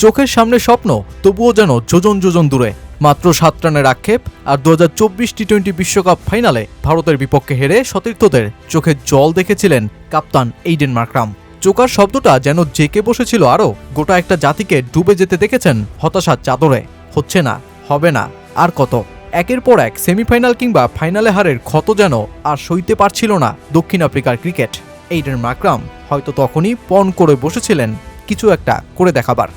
চোখের সামনে স্বপ্ন, তবুও যেন যোজন যোজন দূরে। মাত্র 7 রানের আক্ষেপ, আর 2024 টি-20 বিশ্বকাপ ফাইনালে ভারতের বিপক্ষে হেরে সতীর্থদের চোখে জল দেখেছিলেন কাপ্তান এইডেন মার্করাম। চোকার শব্দটা যেন জেকে বসেছিল আরও। গোটা একটা জাতিকে ডুবে যেতে দেখেছেন হতাশার চাদরে। হচ্ছে না, হবে না, আর কত। একের পর এক সেমিফাইনাল কিংবা ফাইনালে হারের ক্ষত যেন আর সইতে পারছিল না দক্ষিণ আফ্রিকার ক্রিকেট। এইডেন মার্করাম হয়তো তখনই পণ করে বসেছিলেন কিছু একটা করে দেখাবার।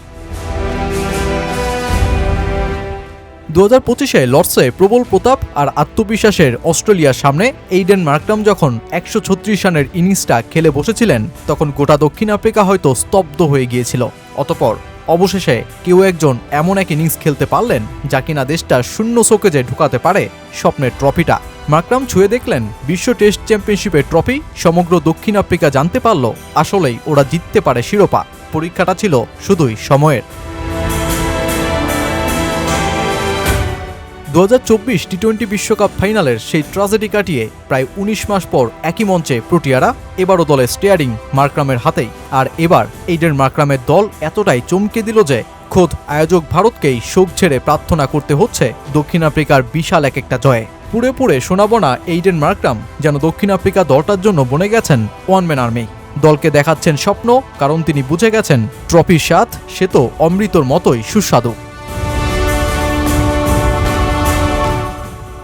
2025-এ লর্ডসে প্রবল প্রতাপ আর আত্মবিশ্বাসের অস্ট্রেলিয়ার সামনে এইডেন মার্করাম যখন 136 রানের ইনিংসটা খেলে বসেছিলেন, তখন গোটা দক্ষিণ আফ্রিকা হয়তো স্তব্ধ হয়ে গিয়েছিল। অতঃপর অবশেষে কেউ একজন এমন এক ইনিংস খেলতে পারলেন যা কিনা দেশটা শূন্য শোকেজে ঢুকাতে পারে স্বপ্নের ট্রফিটা। মার্করাম ছুঁয়ে দেখলেন বিশ্ব টেস্ট চ্যাম্পিয়নশিপের ট্রফি। সমগ্র দক্ষিণ আফ্রিকা জানতে পারল আসলেই ওরা জিততে পারে শিরোপা। পরীক্ষাটা ছিল শুধুই সময়ের। 2024 টি-20 বিশ্বকাপ ফাইনালের সেই ট্র্যাজেডি কাটিয়ে প্রায় 19 মাস পর একই মঞ্চে প্রোটিয়ারা। এবারও দলের স্টিয়ারিং মার্করামের হাতেই। আর এবার এইডেন মার্করামের দল এতটাই চমকে দিল যে খোদ আয়োজক ভারতকেই শোক ছেড়ে প্রার্থনা করতে হচ্ছে দক্ষিণ আফ্রিকার বিশাল এক একটা জয়ে। পুড়ে পুড়ে শোনাবো না এইডেন মার্করাম যেন দক্ষিণ আফ্রিকা দলটার জন্য বনে গেছেন ওয়ান ম্যান আর্মি। দলকে দেখাচ্ছেন স্বপ্ন, কারণ তিনি বুঝে গেছেন ট্রফির স্বাদ সে তো অমৃতর মতোই সুস্বাদু।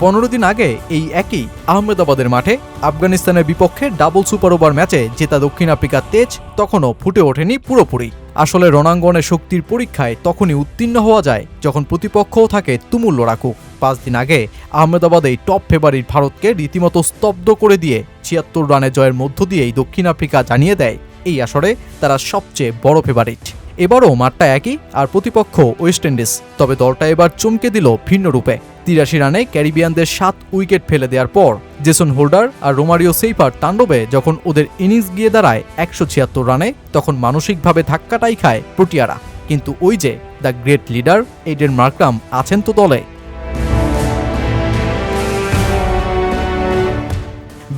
15 দিন আগে এই একই আহমেদাবাদের মাঠে আফগানিস্তানের বিপক্ষে ডাবল সুপার ওভার ম্যাচে জেতা দক্ষিণ আফ্রিকার তেজ তখনও ফুটে ওঠেনি পুরোপুরি। আসলে রণাঙ্গনের শক্তির পরীক্ষায় তখনই উত্তীর্ণ হওয়া যায় যখন প্রতিপক্ষও থাকে তুমুল লড়াকু। 5 দিন আগে আহমেদাবাদেই টপ ফেভারিট ভারতকে রীতিমতো স্তব্ধ করে দিয়ে 76 রানে জয়ের মধ্য দিয়েই দক্ষিণ আফ্রিকা জানিয়ে দেয় এই আসরে তারা সবচেয়ে বড় ফেভারিট। এবারও মাঠটা একই, আর প্রতিপক্ষ ওয়েস্ট ইন্ডিজ। তবে দলটা এবার চমকে দিল ভিন্ন রূপে। 83 রানে ক্যারিবিয়ানদের 7 উইকেট ফেলে দেওয়ার পর জেসন হোল্ডার আর রোমারিও সেইফার তাণ্ডবে যখন ওদের ইনিংস গিয়ে দাঁড়ায় 176 রানে, তখন মানসিকভাবে ধাক্কাটাই খায় প্রোটিয়ারা। কিন্তু ওই যে the great leader Aiden Markram আছেন তো দলে।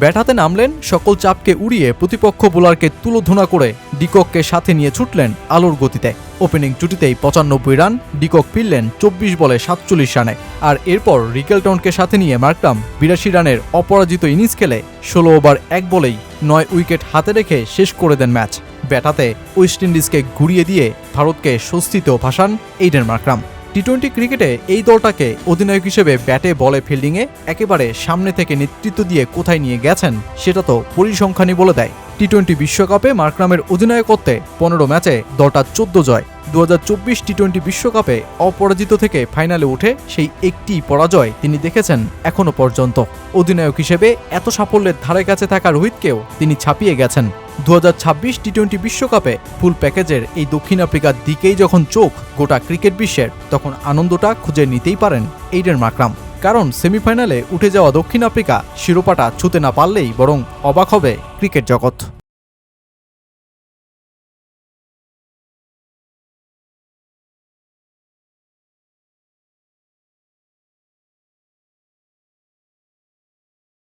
ব্যাট হাতে নামলেন, সকল চাপকে উড়িয়ে প্রতিপক্ষ বোলারকে তুলোধনা করে ডিকককে সাথে নিয়ে ছুটলেন আলোর গতিতে। ওপেনিং জুটিতেই 95 রান, ডিকক ফিরলেন 24 বলে 47 রানে। আর এরপর রিকেলটনকে সাথে নিয়ে মার্করাম 82 রানের অপরাজিত ইনিংস খেলে 16 ওভার 1 বলেই 9 উইকেট হাতে রেখে শেষ করে দেন ম্যাচ। ব্যাট হাতে ওয়েস্ট ইন্ডিজকে ঘুরিয়ে দিয়ে ভারতকে স্বস্তিতেও ভাসান এইডেন মার্করাম। টি-20 ক্রিকেটে এই দলটাকে অধিনায়ক হিসেবে ব্যাটে বলে ফিল্ডিংয়ে একেবারে সামনে থেকে নেতৃত্ব দিয়ে কোথায় নিয়ে গেছেন সেটা তো পরিসংখ্যানই বলে দেয়। টি-20 বিশ্বকাপে মার্করামের অধিনায়কত্বে 15 ম্যাচে দলটা 14 জয়। 2024 টি-20 বিশ্বকাপে অপরাজিত থেকে ফাইনালে উঠে সেই একটি পরাজয় তিনি দেখেছেন এখনো পর্যন্ত। অধিনায়ক হিসেবে এত সাফল্যের ধারে কাছে থাকা রোহিতকেও তিনি ছাপিয়ে গেছেন। 2026 টি-20 বিশ্বকাপে ফুল প্যাকেজের এই দক্ষিণ আফ্রিকার দিকেই যখন চোখ গোটা ক্রিকেট বিশ্বের, তখন আনন্দটা খুঁজে নিতেই পারেন এইডেন মার্করাম। কারণ সেমিফাইনালে উঠে যাওয়া দক্ষিণ আফ্রিকা শিরোপাটা ছুঁতে না পারলেই বরং অবাক হবে ক্রিকেট জগৎ।